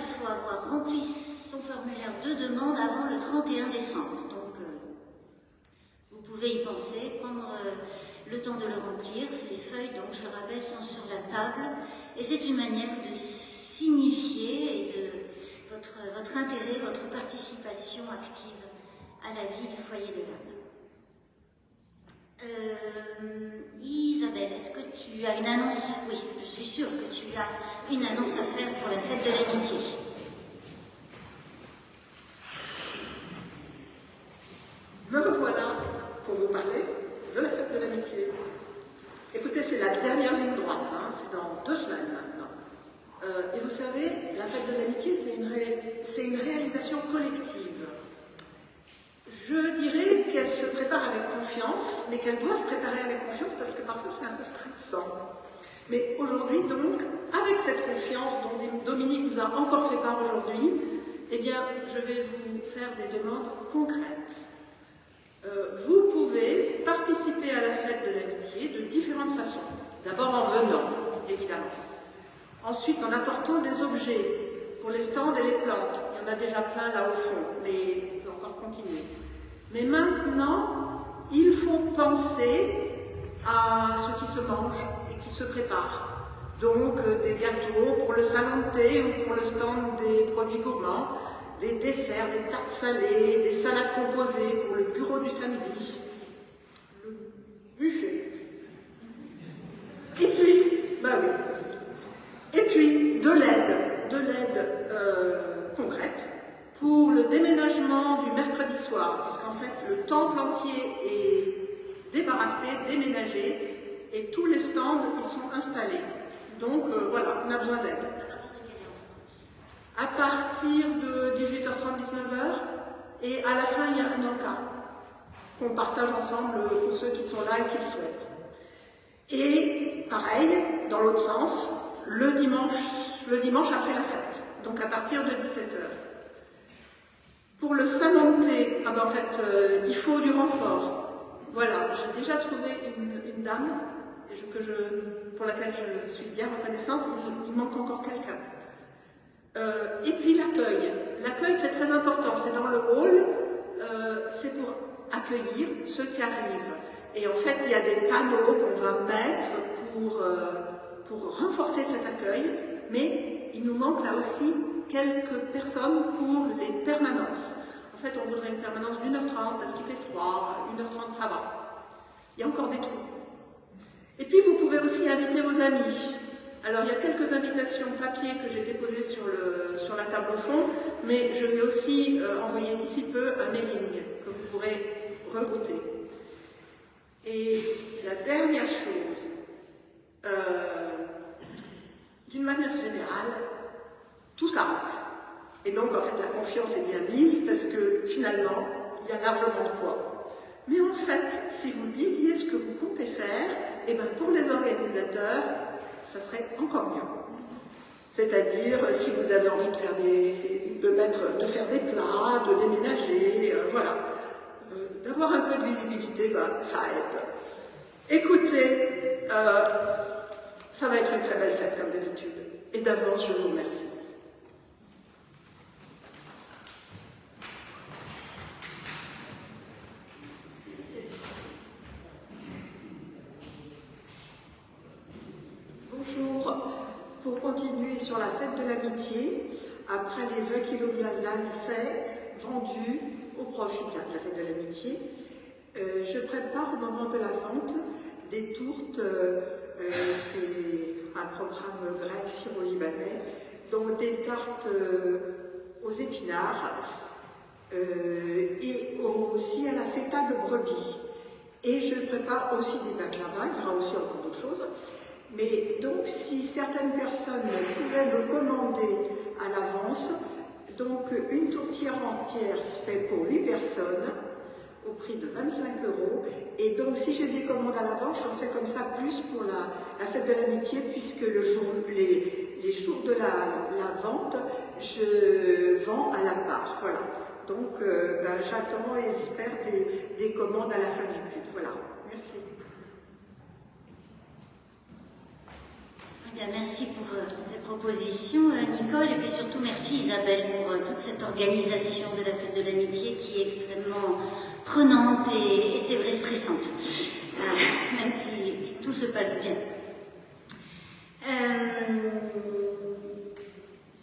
il faut avoir rempli son formulaire de demande avant le 31 décembre. Donc, vous pouvez y penser, prendre le temps de le remplir. Les feuilles, donc, je le rappelle, sont sur la table. Et c'est une manière de signifier votre intérêt, votre participation active à la vie du foyer de l'âme. Isabelle, est-ce que tu as une annonce? Oui, je suis sûre que tu as une annonce à faire pour la fête de l'amitié. Me revoilà pour vous parler de la fête de l'amitié. Écoutez, c'est la dernière ligne droite, hein, c'est dans 2 semaines maintenant. Et vous savez, la fête de l'amitié, c'est une réalisation collective. Je dirais qu'elle se prépare avec confiance, mais qu'elle doit se préparer avec confiance parce que parfois c'est un peu stressant. Mais aujourd'hui, donc, avec cette confiance dont Dominique nous a encore fait part aujourd'hui, eh bien, je vais vous faire des demandes concrètes. Vous pouvez participer à la fête de l'amitié de différentes façons. D'abord en venant, évidemment. Ensuite, en apportant des objets pour les stands et les plantes. Il y en a déjà plein là au fond, mais on peut encore continuer. Mais maintenant, il faut penser à ce qui se mange et qui se prépare. Donc, des gâteaux pour le salon de thé ou pour le stand des produits gourmands, des desserts, des tartes salées, des salades composées pour le bureau du samedi, le buffet. Et puis, bah oui. Et puis, de l'aide concrète pour le déménagement du mercredi soir, puisqu'en fait, le temple entier est débarrassé, déménagé, et tous les stands y sont installés. Donc, voilà, on a besoin d'aide. À partir de 18h30, 19h, et à la fin, il y a un encas qu'on partage ensemble pour ceux qui sont là et qui le souhaitent. Et pareil, dans l'autre sens, le dimanche après la fête, donc à partir de 17h. Pour le salon de thé, en fait, il faut du renfort. Voilà, j'ai déjà trouvé une dame pour laquelle je suis bien reconnaissante, il manque encore quelqu'un. Et puis l'accueil. L'accueil, c'est très important, c'est dans le hall, c'est pour accueillir ceux qui arrivent. Et en fait, il y a des panneaux qu'on va mettre pour renforcer cet accueil, mais il nous manque là aussi quelques personnes pour les permanences. En fait, on voudrait une permanence d'1h30 parce qu'il fait froid, 1h30 ça va. Il y a encore des trous. Et puis, vous pouvez aussi inviter vos amis. Alors, il y a quelques invitations papier que j'ai déposées sur la table au fond, mais je vais aussi envoyer d'ici peu un mailing que vous pourrez rerouter. Et la dernière chose, d'une manière générale, tout s'arrange. Et donc, en fait, la confiance est bien mise parce que finalement, il y a largement de quoi. Mais en fait, si vous disiez ce que vous comptez faire, eh bien, pour les organisateurs, ça serait encore mieux. C'est-à-dire, si vous avez envie de faire des plats, de déménager, voilà. D'avoir un peu de visibilité, ça aide. Écoutez, ça va être une très belle fête comme d'habitude. Et d'avance, je vous remercie. Bonjour. Pour continuer sur la fête de l'amitié, après les 20 kilos de lasagne faits, vendus au profit de la fête de l'amitié, je prépare au moment de la vente des tourtes. C'est un programme grec syro-libanais, donc des tartes aux épinards et aussi à la feta de brebis. Et je prépare aussi des baklava, il y aura aussi encore d'autres choses. Mais donc, si certaines personnes pouvaient me commander à l'avance, donc une tourtière entière se fait pour 8 personnes, au prix de 25 €. Et donc, si je des commandes à l'avance, j'en fais comme ça plus pour la fête de l'amitié, puisque les jours de la vente, je vends à la part. Voilà. Donc, j'attends et j'espère des commandes à la fin du culte. Voilà. Merci. Bien, merci pour cette proposition, Nicole, et puis surtout merci Isabelle pour toute cette organisation de la fête de l'amitié qui est extrêmement prenante et c'est vrai stressante, même si tout se passe bien.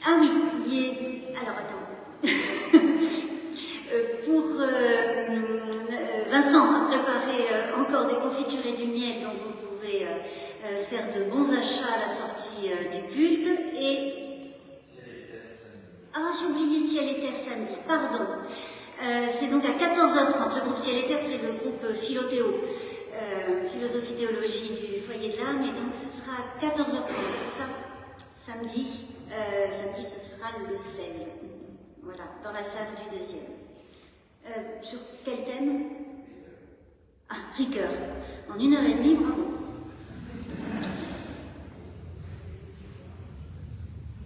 Ah oui, alors attends. Pour Vincent a préparé encore des confitures et du miel, donc vous pouvez faire de bons achats à la sortie du culte. Et ah, j'ai oublié Ciel et Terre samedi, pardon. C'est donc à 14h30. Le groupe Ciel et Terre, c'est le groupe Philothéo, philosophie théologie du foyer de l'âme, et donc ce sera à 14h30, c'est ça? Samedi, samedi ce sera le 16. Voilà, dans la salle du 2e. Sur quel thème? Ah, Ricoeur. En 1h30, bravo.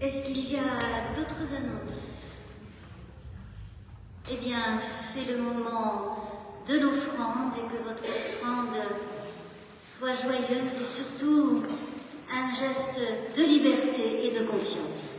Est-ce qu'il y a d'autres annonces? Eh bien, c'est le moment de l'offrande et que votre offrande soit joyeuse et surtout un geste de liberté et de confiance.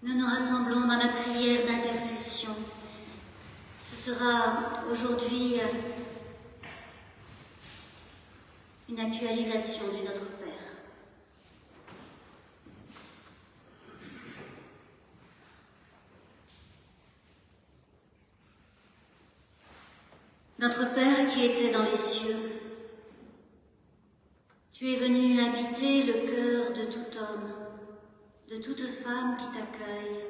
Nous nous rassemblons dans la prière d'intercession. Ce sera aujourd'hui une actualisation du Notre Père. Notre Père qui était dans les cieux, tu es venu habiter le cœur de tout homme. de toute femme qui t'accueille,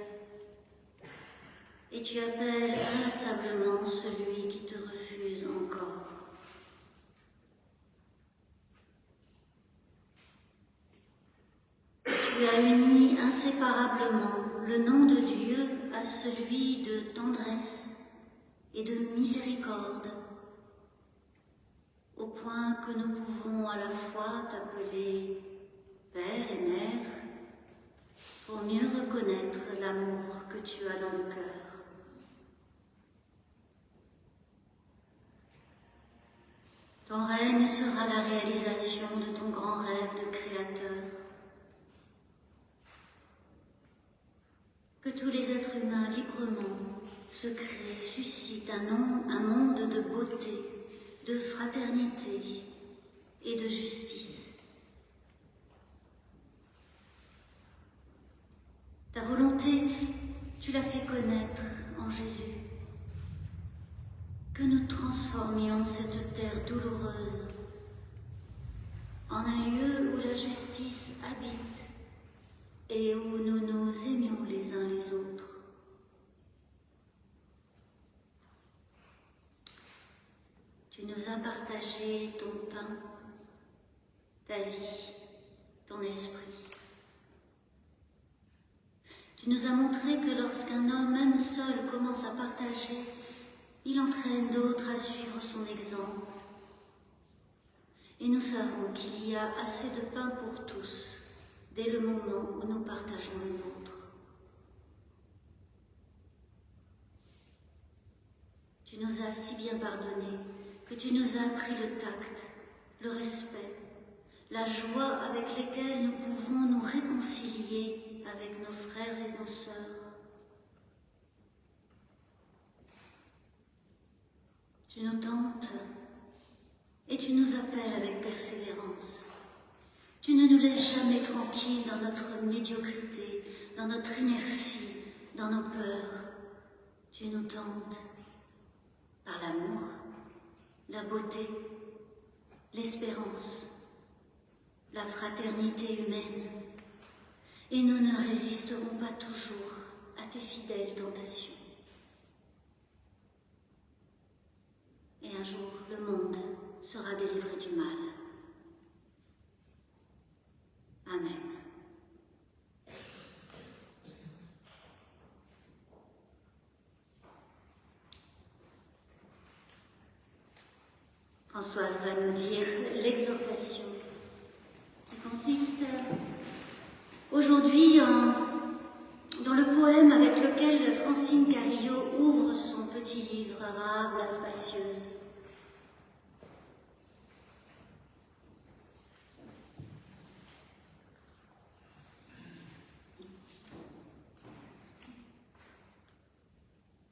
et tu appelles inlassablement celui qui te refuse encore. Tu as uni inséparablement le nom de Dieu à celui de tendresse et de miséricorde, au point que nous pouvons à la fois t'appeler Père et Mère, pour mieux reconnaître l'amour que tu as dans le cœur. Ton règne sera la réalisation de ton grand rêve de créateur. Que tous les êtres humains librement se créent, suscitent un monde de beauté, de fraternité et de justice. Ta volonté, tu l'as fait connaître en Jésus. Que nous transformions cette terre douloureuse en un lieu où la justice habite et où nous nous aimions les uns les autres. Tu nous as partagé ton pain, ta vie, ton esprit. Tu nous as montré que lorsqu'un homme, même seul, commence à partager, il entraîne d'autres à suivre son exemple. Et nous savons qu'il y a assez de pain pour tous, dès le moment où nous partageons le nôtre. Tu nous as si bien pardonné que tu nous as appris le tact, le respect, la joie avec lesquels nous pouvons nous réconcilier avec nos frères et nos sœurs. Tu nous tentes et tu nous appelles avec persévérance. Tu ne nous laisses jamais tranquilles dans notre médiocrité, dans notre inertie, dans nos peurs. Tu nous tentes par l'amour, la beauté, l'espérance, la fraternité humaine, et nous ne résisterons pas toujours à tes fidèles tentations. Et un jour, le monde sera délivré du mal. Amen. Françoise va nous dire l'exhortation qui consiste aujourd'hui dans le poème avec lequel Francine Carillot ouvre son petit livre « Rahab la spacieuse ».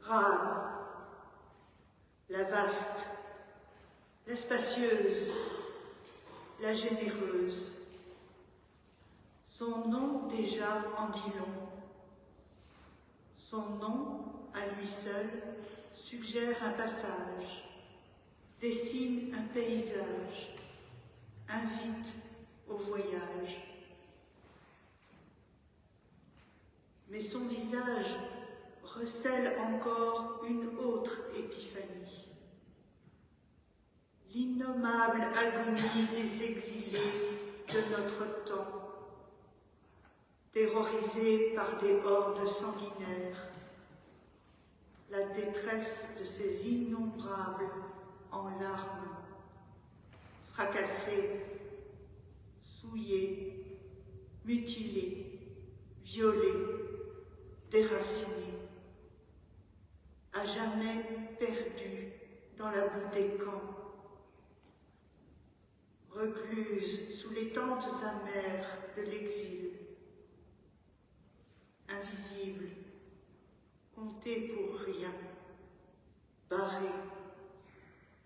Rahab, la vaste, la spacieuse, la généreuse. Son nom déjà en dit long. Son nom, à lui seul, suggère un passage, dessine un paysage, invite au voyage. Mais son visage recèle encore une autre épiphanie. L'innommable agonie des exilés de notre temps, terrorisés par des hordes sanguinaires, la détresse de ces innombrables en larmes, fracassés, souillés, mutilés, violés, déracinés, à jamais perdus dans la boue des camps, recluses sous les tentes amères de l'exil, invisibles, comptés pour rien, barrés,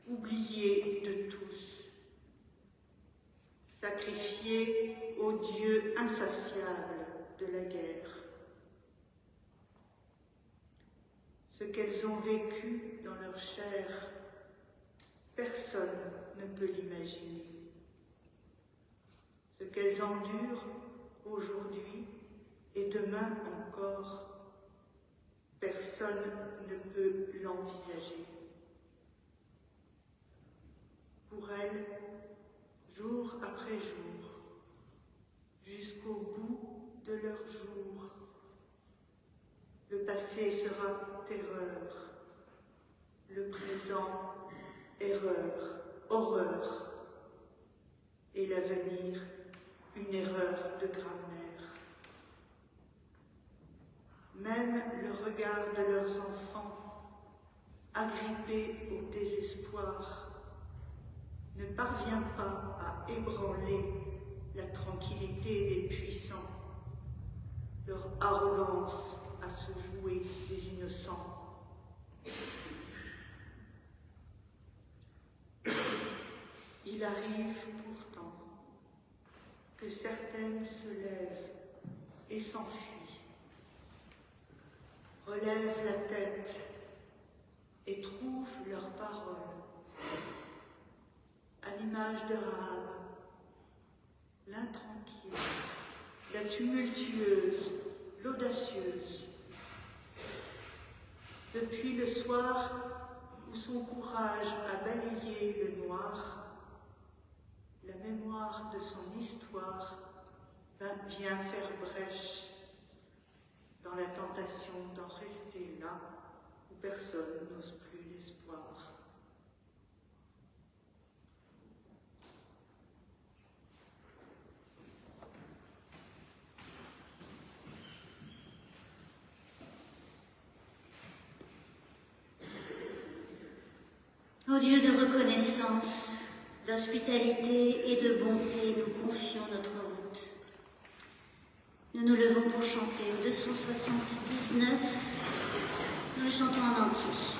oubliés de tous, sacrifiés au Dieu insatiable de la guerre. Ce qu'elles ont vécu dans leur chair, personne ne peut l'imaginer. Ce qu'elles endurent aujourd'hui, et demain encore, personne ne peut l'envisager. Pour elle, jour après jour, jusqu'au bout de leur jour, le passé sera terreur, le présent erreur, horreur, et l'avenir une erreur de grammaire. Même le regard de leurs enfants, agrippés au désespoir, ne parvient pas à ébranler la tranquillité des puissants, leur arrogance à se jouer des innocents. Il arrive pourtant que certaines se lèvent et s'enfuient, relèvent la tête et trouvent leurs paroles, à l'image de Rahab, l'intranquille, la tumultueuse, l'audacieuse. Depuis le soir où son courage a balayé le noir, la mémoire de son histoire vient faire brèche dans la tentation d'en rester là où personne n'ose plus l'espoir. Ô Dieu de reconnaissance, d'hospitalité et de bonté, nous confions notre route. Nous nous levons pour chanter au 279, nous le chantons en entier.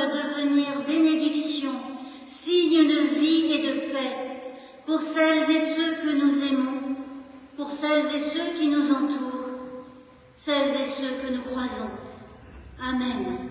de devenir bénédiction, signe de vie et de paix, pour celles et ceux que nous aimons, pour celles et ceux qui nous entourent, celles et ceux que nous croisons. Amen.